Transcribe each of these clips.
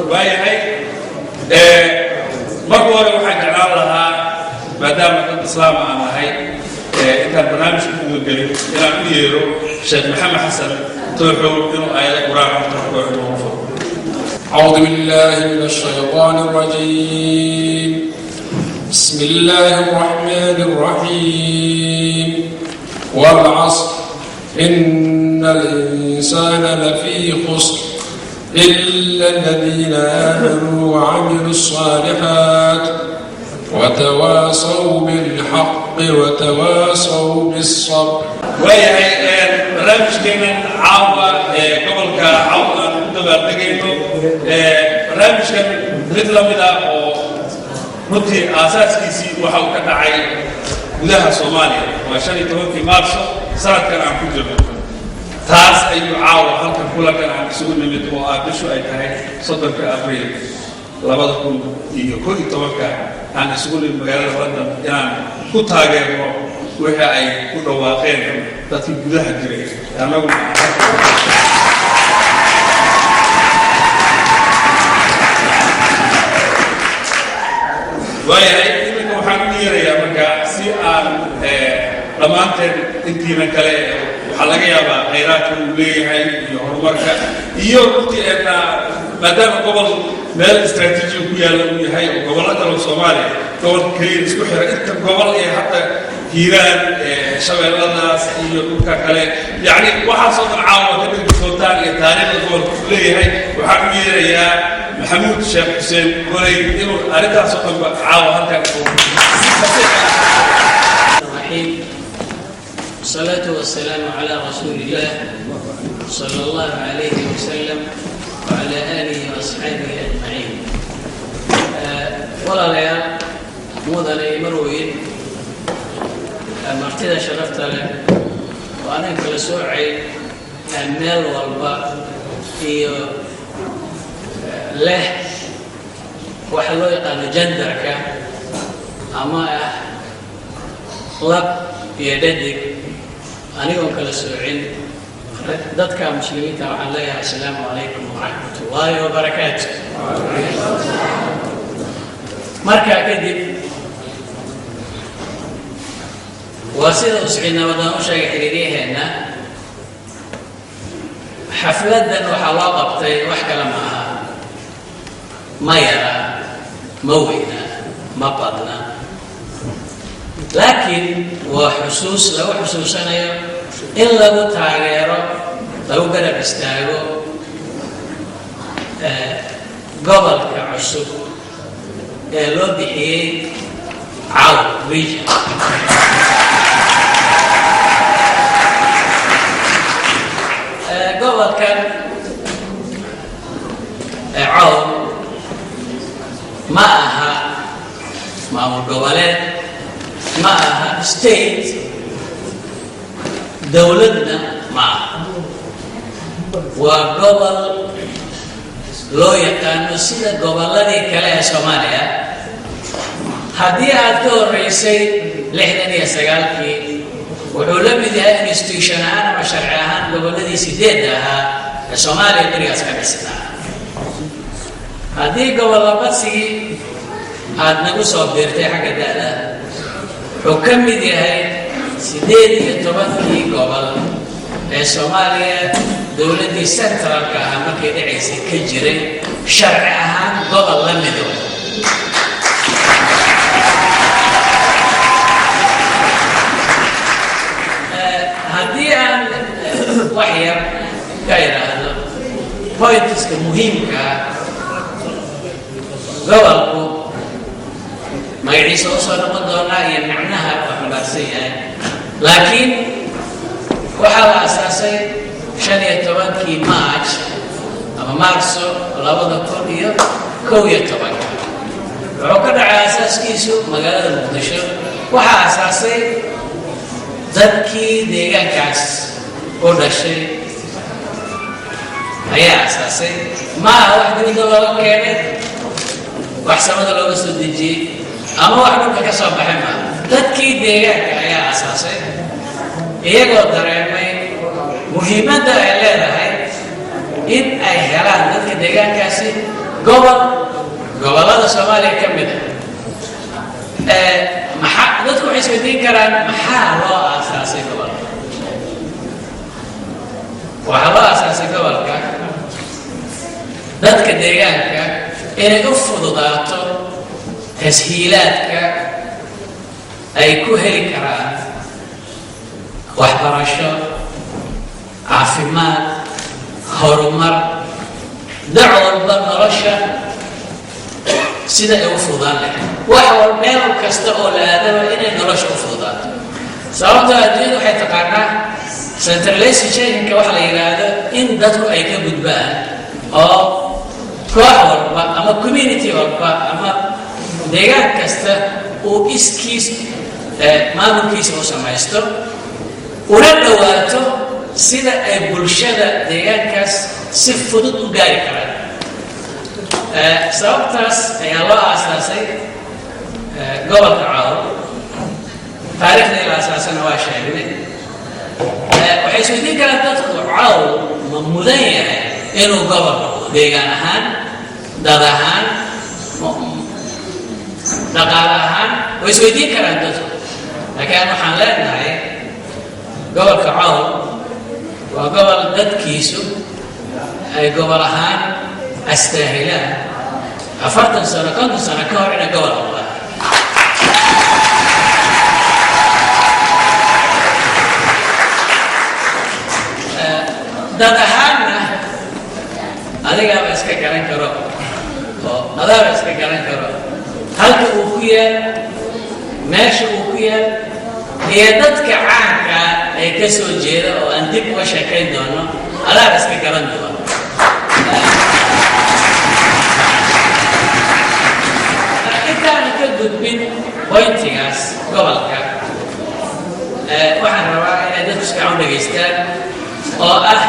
وهي مركو waxaan jeclaan lahaa maadaama dad islaam aan ahay inta barnaamij ku galay inaan u yeero Sheikh Maxamed Xasan tooxow inuu ayada quraan ku أعوذ بالله من الشيطان الرجيم بسم الله الرحمن الرحيم والعصر إن الإنسان لفي خسر إلا الذين آمنوا وعملوا الصالحات وتواصوا بالحق وتواصوا بالصبر. وهي برنامج كنا عاوة قبل كعاوة دبرتكينه برنامج كان مثل ماذا نبتي أساس كيسي وحوك دعي وده صوماليا وعشان يتوه في مارس سنة كان عم كجر تاس أي عاوة هل كان كلها كان عم يسوي نمط وآبشوا أي تاعي صدر في أبريل لابد يكون يتوقع عن يسوي المجال لندن يعني كنت هاجر وهي أي كل واقعين تأتي بده هجري يعني وهي إنك وحنير يا مكا سيان لما أنت من كله وحلاقي يا با خيرات وليه هاي يهرمرك يوقتي أن مدام قبل مال استراتيجي كويا هاي وقبلات الصومالي قبل كريم سكحر أنت قبل حتى هيران شباب الناس يقولك كله يعني واحد صوت العاوة تبي بسلطان التاريخ قبل وليه هاي وحنير يا محمود الشيخ حسين ولي إنه أريدها صوت العاوة هذا الرحيم والصلاة والسلام على رسول الله صلى الله عليه وسلم وعلى آله وأصحابه أجمعين. ولا لا مودنا مروين مرتدى شرفت له وأنا كل سوعي المال والباء في له وحلو يقال جندرك أما لب يددك أنا يوم كلا سوعين ضدك مسلمين طبعا لا السلام عليكم ورحمة الله وبركاته. مركا كذب وسيدة سعيدنا وضعنا شيء حريريه هنا حفلة وحواقبتي وحكى معها ما يرى موينا ما قدنا لكن وحسوس لو حسوسنا إلا متعيرة لو قرب استاغو قبل كعصب لو بحي عاو ريجن قبل كان عاو معها معمول قبلات معها ستيت دولتنا معها وقبل لو يكانوا سيدة قبل لدي كلا سوماليا هذه أدور رئيسي لحدني سجالكي وحولم ذا انستيشنان وشرعان قبل لدي سيدها سوماليا برياس كبسنا هذه قبل بسي هاد نقص وبيرتي حق الدالة حكم ذي هاي سيدي يتوفي قبل الصومالية دولة سنترال كهما كده عيسى كجري شرعها قبل لمدو هذه وحية كايرة بوينتس مهم قبلكم ما يعيش أصلا مدونا يمعناها وحبارسية لكن وحال أساسي شان يتوانكي مارش أما مارسو لابد كوريا كوية توانكي وعقد على أساس كيسو مقالة المقدشة وحال أساسي ذاتكي ديغان كاس ودشي هي أساسي ما واحد من دولة كانت وحسمة لو بس الدجي أما واحد من كسب بحمة ذاتكي ديغان هي أساسي iyagoo dareemay muhiimadda ay leedahay in ay helaan dadka deegaankaasi gobollada Soomaaliya ka mid maxaa dadku waxay isweydiin karaan maxaa loo aasaasay gobolka waxaa loo aasaasay gobolka dadka deegaanka inay u fududaato tashiilaadka ay ku heli karaan waxbarasho caafimaad horumar dac walba nolosha sida ay u fududaan lahayd wax walba meel kasta oo la aadaba inay nolosha u fududaato sababtoo adduunyadu waxay taqaanaa centralizationka waxa la yidhaahdo in dadku ay ka gudbaan oo koox walba ama community walba ama deegaan kasta uu iskiis maamulkiisa u samaysto una dhawaato sida ay bulshada deegaankaas si fudud u gaari karaan sababtaas ayaa loo aasaasay gobolka Caawa taariikhdii la aasaasana waa sheegnay waxay isweydiin karaan dadku Caawa ma mudan yahay inuu gobolka deegaan ahaan dad ahaan dhaqaale ahaan way isweydiin karaan dadku laakiin waxaan leenahay gobolka Caawa waa gobol dadkiisu ay gobol ahaan astaahilaan 40 sano 50 sano ka hor inay gobol noqdaan dad ahaanna adigaaba iska garan karo oo adaaba iska garan karo halka uu ku yaal meesha uu ku yaal iyo dadka caanka ay ka soo jeeda oo aan dib uga sheekayn doono adaaba iska garan doono intaan ka gudbin pointigaas gobolka waxaan rabaa inay dadku si fiican u dhageystaan oo ah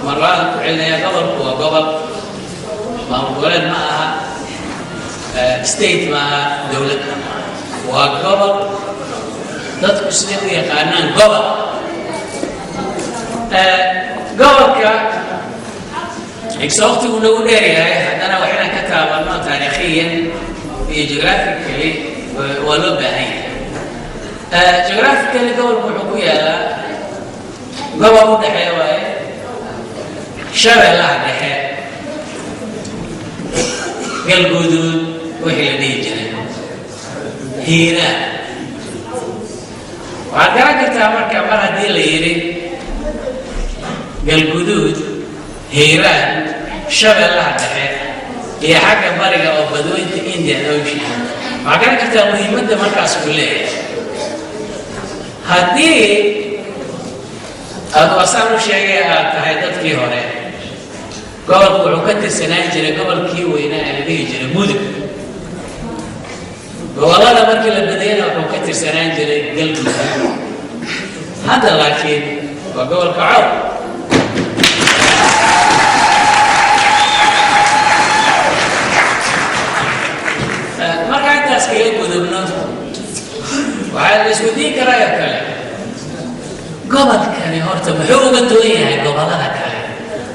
marlaan ku celinaya gobolku waa gobol maamul goboleed ma aha state ma aha dowlad waa gobol dadku siday u yaqaanaan gobol gobolka waqtigu nagu dheer yahay haddana waxaan ka taabanno taariikhiyan iyo geographically waa loo baahan yahay geographically gobolku wuxuu ku yaalaa gobol u dhexeeya waaye shabeellaha dhexe galguduud wixii la dhihi jiray hiiraan waxaad garan kartaa marka mar haddii la yidhi galguduud hiiraan shabeellaha dhexe iyo xagga bariga oo badweynta Indian Ocean waxaad garan kartaa muhiimadda markaas uu leeyahay haddii aad wasaan u sheegay aad tahay dadkii hore gobolku wuxuu ka tirsanaan jiray gobolkii weynaa ee la dhihi jiray mudug gobollada markii la badayana wuxuu ka tirsanaan jiray galmudug hadda laakiin waa gobolka Caawa marka intaas kaga gudubno waxaa la isweydiin karaa oo kale gobolkani horta muxuu uga duwan yahay gobollada kale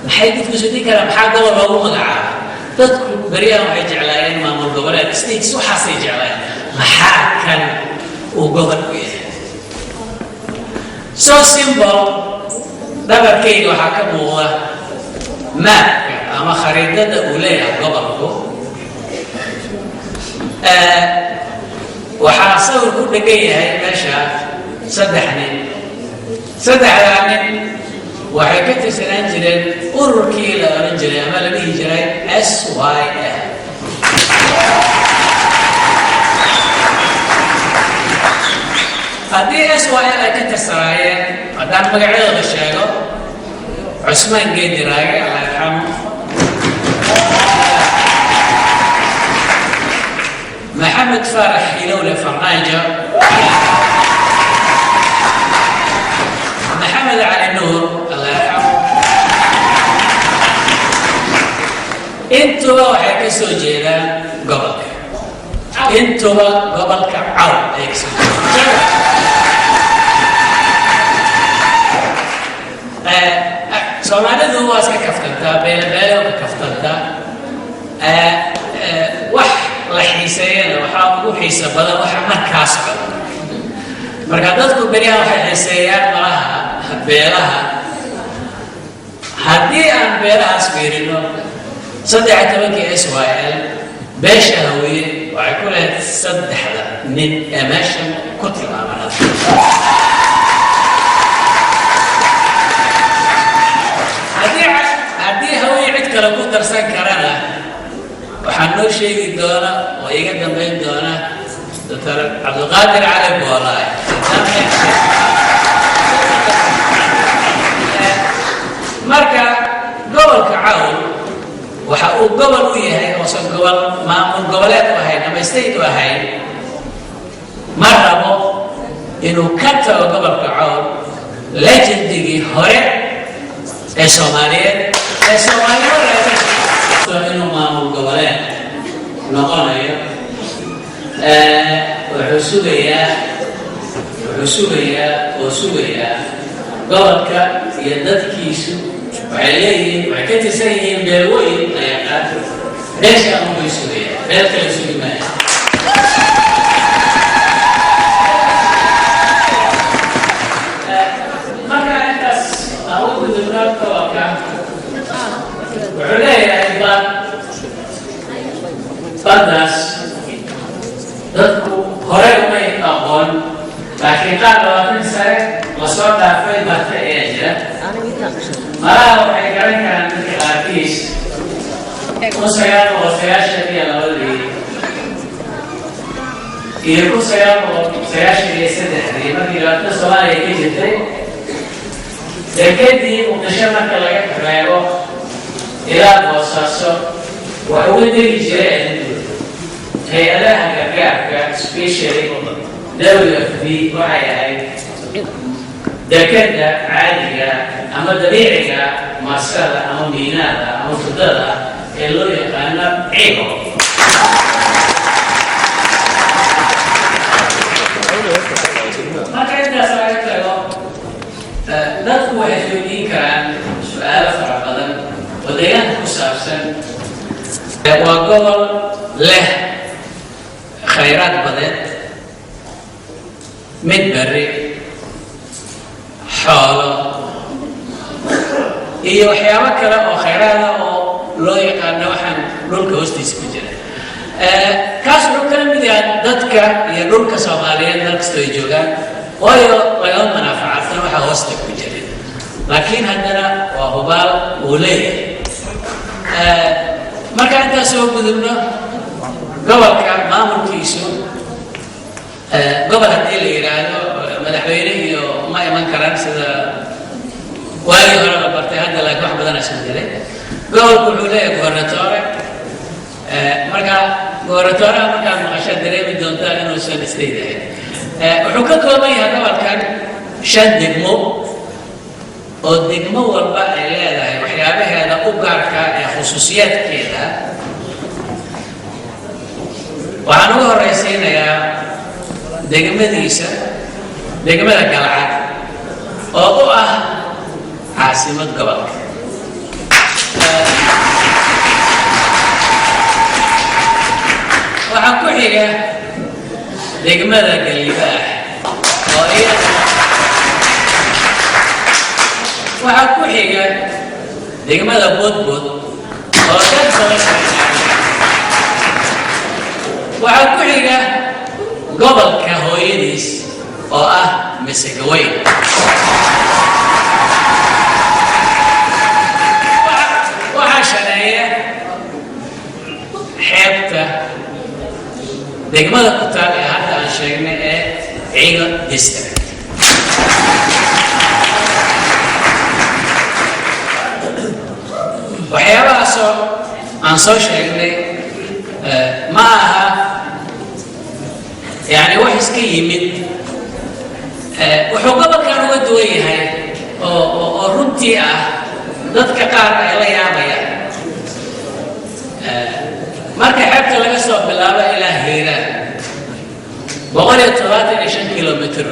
maxay dadku isweydiin karaan maxaa gobol loogu magacaaba dadku beryahan waxay jeclaayeen maamul goboleed states waxaasay jeclaayeen maxaa kan uu gobol ku yahay so simple dhabarkayga waxaa ka muuqda maapka ama khariidada uu leeyahay gobolku waxaa sawir ku dhegan yahay meesha 3 nin saddexdaa nin waxay ka tirsanaan jireen ururkii la oran jiray ama la dhihi jiray SYL haddii SYL ay ka tirsanaayeen haddaan magacyadooda sheego Cusmaan Geedi Raage Allah yarxamo Maxamed Faarax Ilowle Farmaajo محمد علي النور الله يرحمه انتوا waxay ka soo jeedaan gobolka intuba gobolka Caawa ay ka soo jeedaan Soomaalidu waa iska kaftantaa beelabeelo ka kaftantaa wax la xiiseeyana waxaa ugu xiisa badan waxa markaas socda marka dadku beriyaha waxay xiiseeyaan malaha beelaha haddii aan beelahaas fiirino 13 SYL beesha hawiye waxay ku leedahay 3 nin ee meeshan ku tilmaaman haddii hawiye cid kale ku darsan karana waxaan noo sheegi doona oo iga dambayn doona Dr. Abdulqaadir Cali Boolaay marka gobolka Cawl waxa uu gobol u yahay oo soo gobol maamul goboleed u ahayn ama state u ahayn marabo inuu ka tago gobolka Cawl legendigii hore ee Soomaaliyeed inuu maamul goboleed noqonayo wuxuu sugayaa gobolka iyo dadkiisu waxay ka tirsan yihiin beelwooyin la yaqaan beesha unbay sugayaan beel kale sugi maayo marka intaas awoodda dowlad gobolka wuxuu leeyahay baddaas dadku hore umay aqoon laakiin qaar 20 sane lasoo dhaafay barta ayaa jira malaha waxay garan karaan dadka qaarkiis 1992 iyo 1993 markii dhibaatada Soomaaliya ka jirtay dekadii Muqdisho marka laga reebo ilaa Boosaaso waxay uga degi jireen hay'adaha gargaarka especially WFP waxay ahayd dekada caadiga ama dabiiciga maasada ama miinada ama fudada ee loo yaqaano ciibo marka intaas laga tago dadku waxay isweydiin karaan su'aalo fara badan oo deegaanka ku saabsan waa gobol leh khayraad badeed mid bari xoolo iyo waxyaabo kale oo khayraada oo loo yaqaano waxaan dhulka hoostiisa ku jira kaas wuxuu kala mid yahay dadka iyo dhulka Soomaaliyeed meel kastoo ay joogaan waayo laga manfaacsan waxa hoosta ku jira laakiin haddana waa hubaal uu leeyahay marka intaas soo gudubno gobolka maamulkiisu gobol haddii la yiraahdo madaxweyne iyo ma iman karaan sida waagii hore la bartay hadda laakiin wax badan aysan jirin gobolku wuxuu leeyahay gobernatore marka gobernatoraha markaad maqashaad dareemi doontaa inuusan state ahayn wuxuu ka kooban yahay gobolkan 5 degmo oo degmo walba ay leedahay waxyaabaheeda u gaarka ee khusuusiyaadkeeda waxaan ugu horeysiinayaa degmada Galcad oo u ah caasimad gobolka waxaa ku xiga degmada Galibaax oo waxaa ku xiga degmada Boodbood oo dad badan waxaa ku xiga gobolka hooyadiis oo ah Masagaweyn waxaa shaneeya xeebta degmada ku taal ee hadda aan sheegnay ee Ciiga District waxyaabahaasoo aan soo sheegnay ma aha يعني واحد كيمد وحقوق كان ودوي هاي أو رنتي ضد كقار إلى يابيا مركب حتى لقى صوب بالله إلى هيران بقول 23 كيلومتر